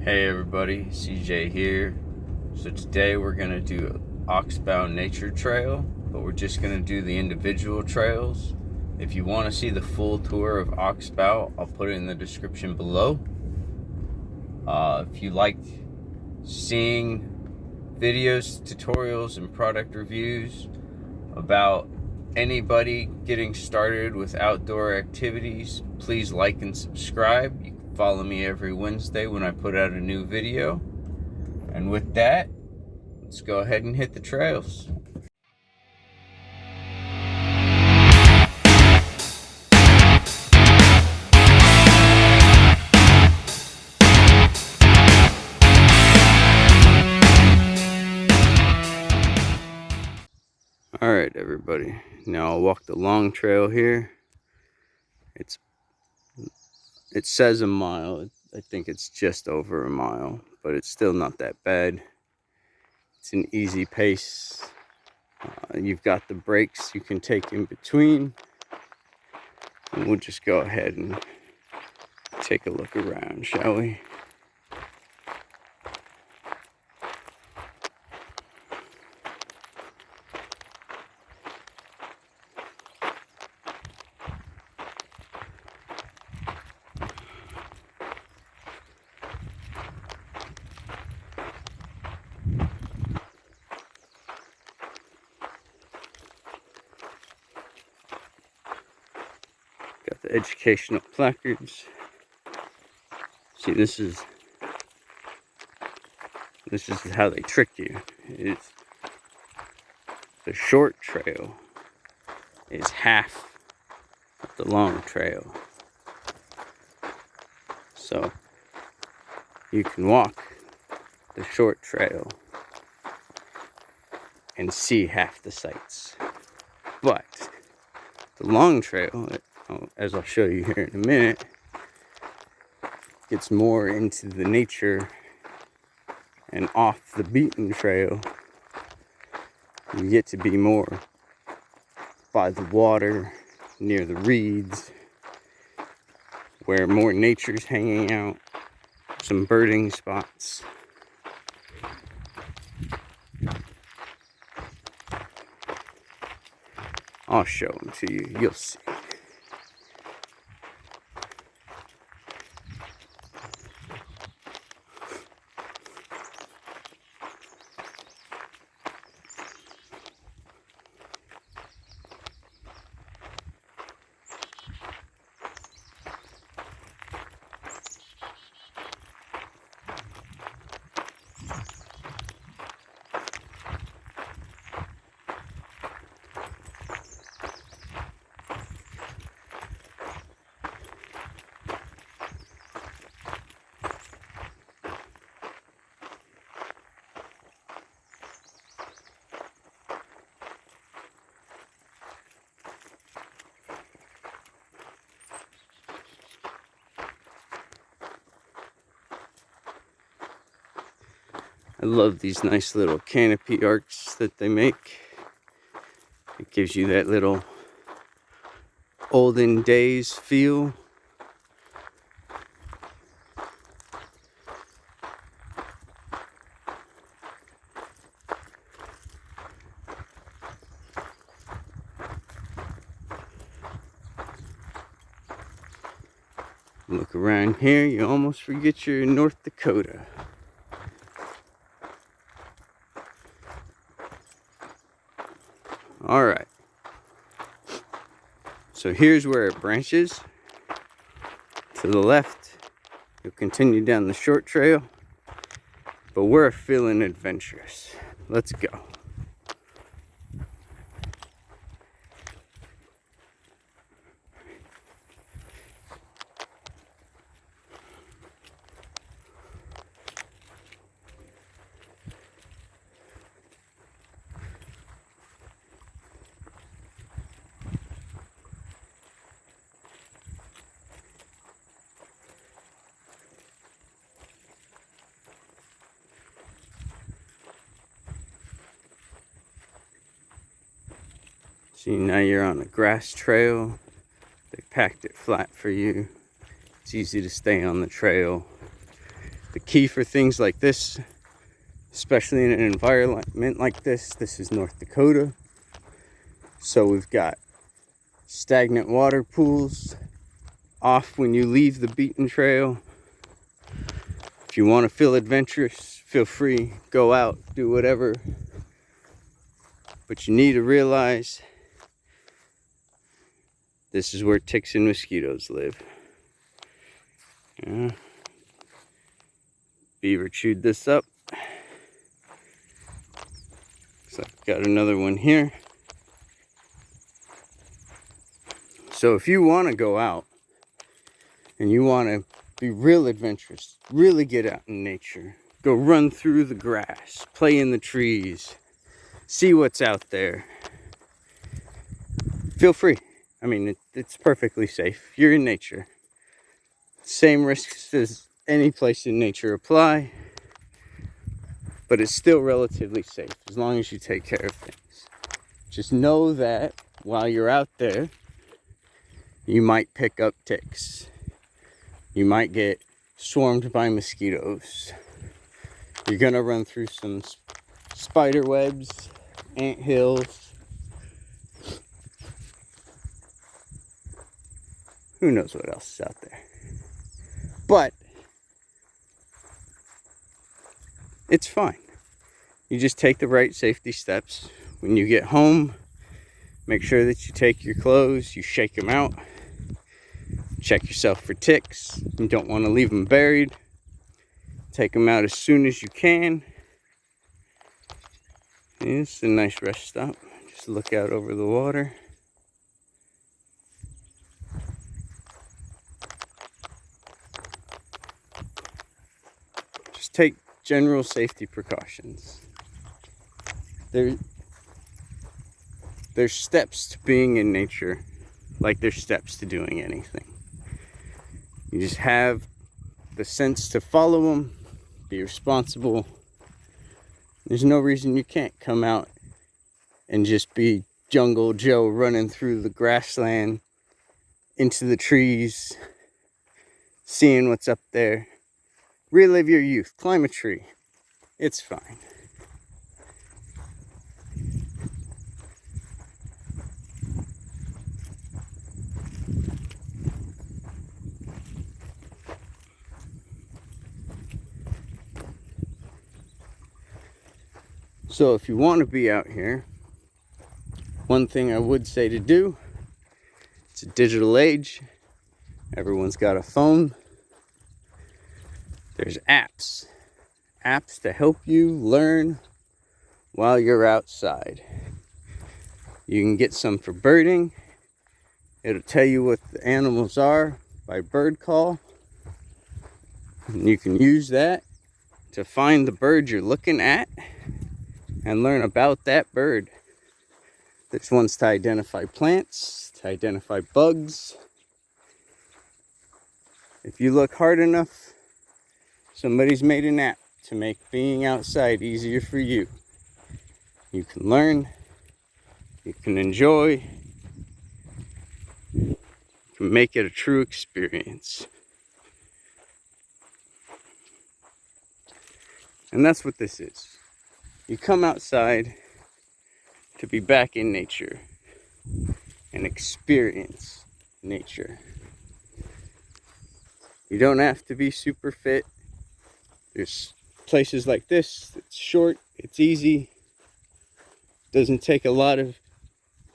Hey everybody, CJ here. So today we're going to do Oxbow Nature Trail, but we're just going to do the individual trails. If you want to see the full tour of Oxbow, I'll put it in the description below. If you like seeing videos, tutorials, and product reviews about anybody getting started with outdoor activities, please like and subscribe. You can follow me every Wednesday when I put out a new video. And with that, let's go ahead and hit the trails. Alright everybody, now I'll walk the long trail here. It says a mile. I think it's just over a mile, but it's still not that bad. It's an easy pace. You've got the breaks you can take in between. And we'll just go ahead and take a look around, shall we? Got the educational placards. See, this is how they trick you. It's the short trail is half of the long trail. So you can walk the short trail and see half the sights. But the long trail, as I'll show you here in a minute, gets more into the nature and off the beaten trail. You get to be more by the water, near the reeds, where more nature's hanging out, some birding spots. I'll show them to you, you'll see. I love these nice little canopy arcs that they make. It gives you that little olden days feel. Look around here, you almost forget you're in North Dakota. Alright, so here's where it branches. To the left, you'll continue down the short trail, but we're feeling adventurous. Let's go. See, now you're on a grass trail. They packed it flat for you. It's easy to stay on the trail. The key for things like this, especially in an environment like this is North Dakota. So we've got stagnant water pools off when you leave the beaten trail. If you want to feel adventurous, feel free, go out, do whatever. But you need to realize this is where ticks and mosquitoes live. Yeah. Beaver chewed this up. So I've got another one here. So if you want to go out and you want to be real adventurous, really get out in nature, go run through the grass, play in the trees, see what's out there, feel free. I mean, it's perfectly safe. You're in nature. Same risks as any place in nature apply, but it's still relatively safe as long as you take care of things. Just know that while you're out there, you might pick up ticks. You might get swarmed by mosquitoes. You're gonna run through some spider webs, ant hills. Who knows what else is out there? But it's fine. You just take the right safety steps. When you get home, make sure that you take your clothes, you shake them out, check yourself for ticks. You don't want to leave them buried. Take them out as soon as you can. It's a nice rest stop. Just look out over the water. Just take general safety precautions. There's steps to being in nature, like there's steps to doing anything. You just have the sense to follow them, be responsible. There's no reason you can't come out and just be Jungle Joe running through the grassland, into the trees, seeing what's up there. Relive your youth, climb a tree. It's fine. So if you want to be out here, one thing I would say to do, it's a digital age. Everyone's got a phone. There's apps to help you learn while you're outside. You can get some for birding. It'll tell you what the animals are by bird call. And you can use that to find the bird you're looking at and learn about that bird. There's ones to identify plants, to identify bugs. If you look hard enough, somebody's made an app to make being outside easier for you. You can learn, you can enjoy, you can make it a true experience. And that's what this is. You come outside to be back in nature and experience nature. You don't have to be super fit. There's places like this, it's short, it's easy, doesn't take a lot of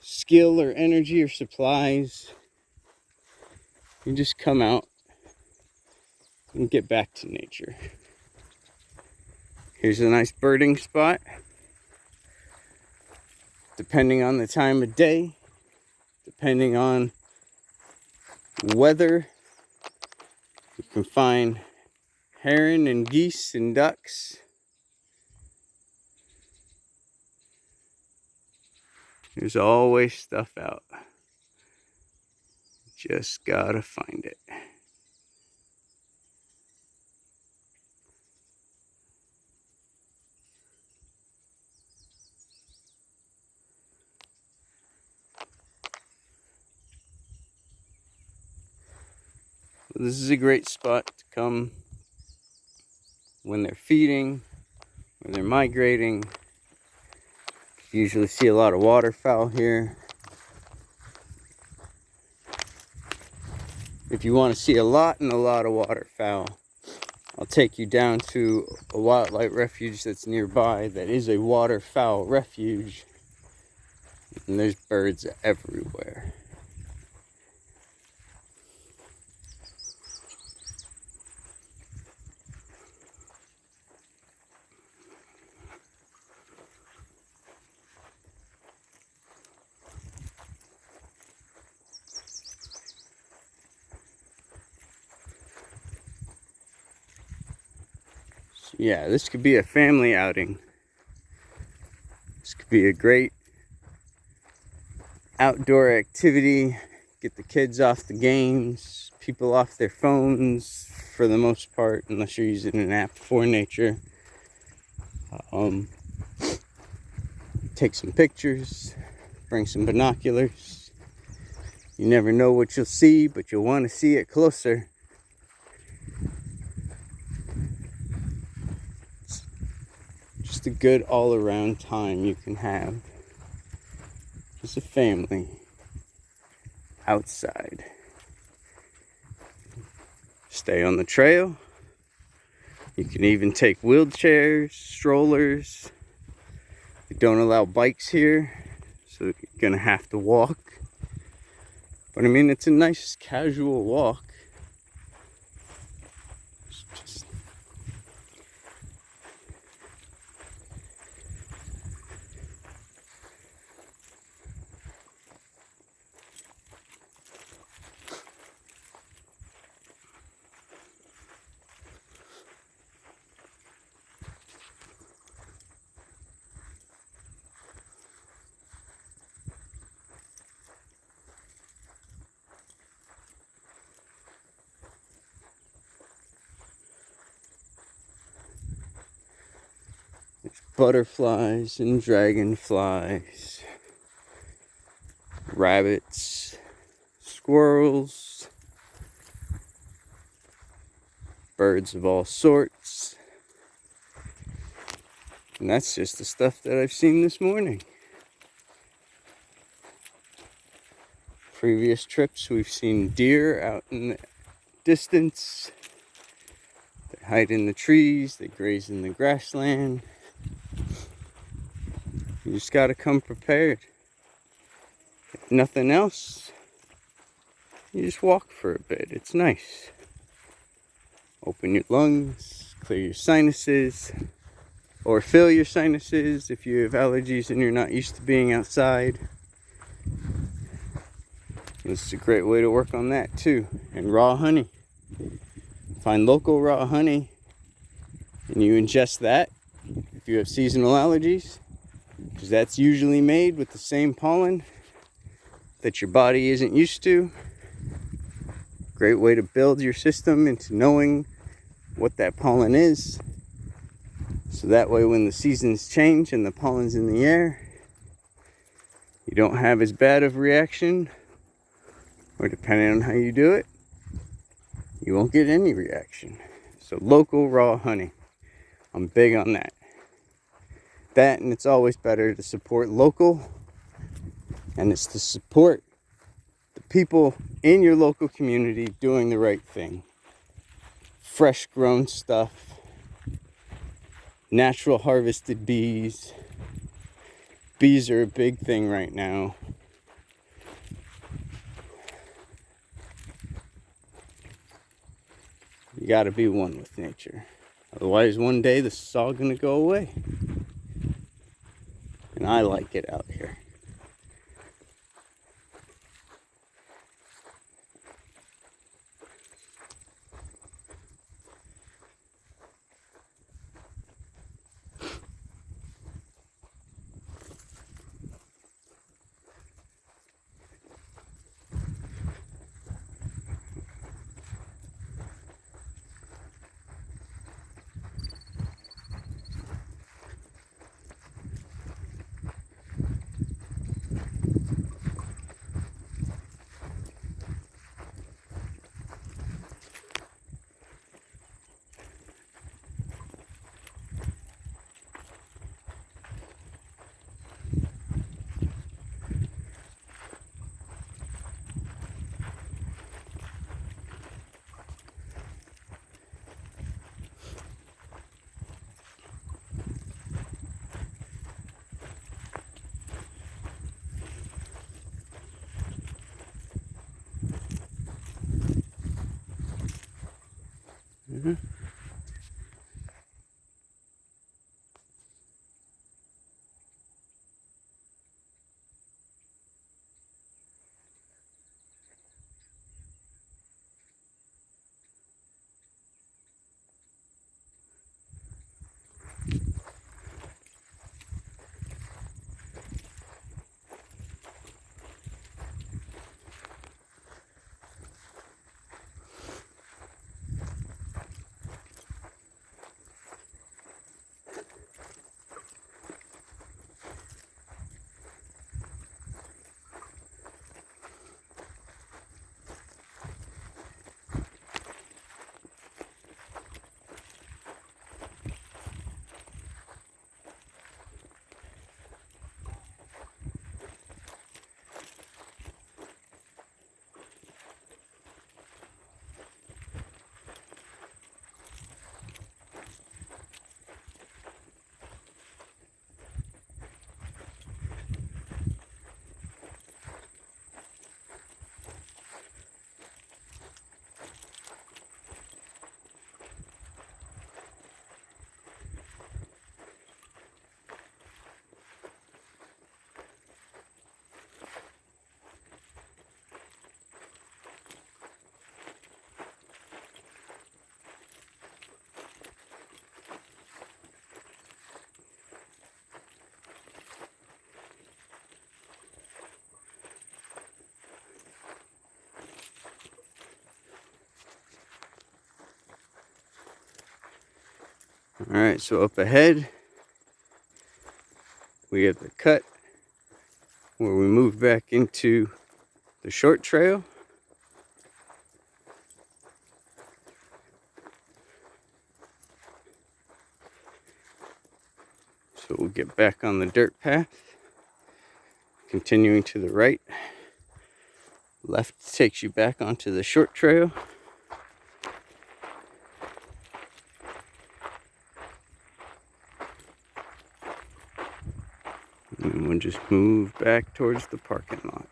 skill or energy or supplies. You just come out and get back to nature. Here's a nice birding spot. Depending on the time of day, depending on weather, you can find heron and geese and ducks. There's always stuff out. Just gotta find it. This is a great spot to come when they're feeding, when they're migrating. You usually see a lot of waterfowl here. If you want to see a lot of waterfowl, I'll take you down to a wildlife refuge that's nearby that is a waterfowl refuge. And there's birds everywhere. Yeah, this could be a family outing. This could be a great outdoor activity. Get the kids off the games, people off their phones for the most part, unless you're using an app for nature. Take some pictures, bring some binoculars. You never know what you'll see, but you'll want to see it closer. Just a good all-around time you can have as a family outside. Stay on the trail. You can even take wheelchairs, strollers. They don't allow bikes here, so you're gonna have to walk. But I mean, it's a nice casual walk. There's butterflies and dragonflies, rabbits, squirrels, birds of all sorts. And that's just the stuff that I've seen this morning. Previous trips, we've seen deer out in the distance. They hide in the trees, they graze in the grassland. You just gotta come prepared. If nothing else, you just walk for a bit. It's nice. Open your lungs, clear your sinuses, or fill your sinuses if you have allergies and you're not used to being outside. This is a great way to work on that too. And raw honey. Find local raw honey and you ingest that if you have seasonal allergies, because that's usually made with the same pollen that your body isn't used to. Great way to build your system into knowing what that pollen is. So that way when the seasons change and the pollen's in the air, you don't have as bad of a reaction, or depending on how you do it, you won't get any reaction. So local raw honey, I'm big on that. That, and it's always better to support local, and it's to support the people in your local community doing the right thing. Fresh grown stuff, natural harvested bees. Bees are a big thing right now. You gotta be one with nature. Otherwise, one day this is all gonna go away. And I like it out here. Mm-hmm. Alright, so up ahead, we have the cut where we move back into the short trail. So we'll get back on the dirt path, continuing to the right. Left takes you back onto the short trail. And then we'll just move back towards the parking lot.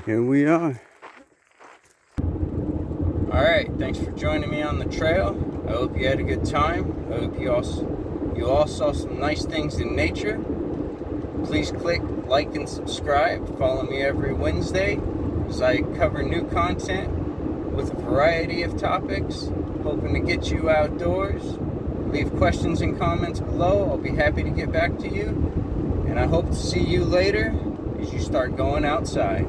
Here we are. Alright, thanks for joining me on the trail. I hope you had a good time. I hope you all saw some nice things in nature. Please click like and subscribe. Follow me every Wednesday as I cover new content with a variety of topics, hoping to get you outdoors. Leave questions and comments below. I'll be happy to get back to you. And I hope to see you later as you start going outside.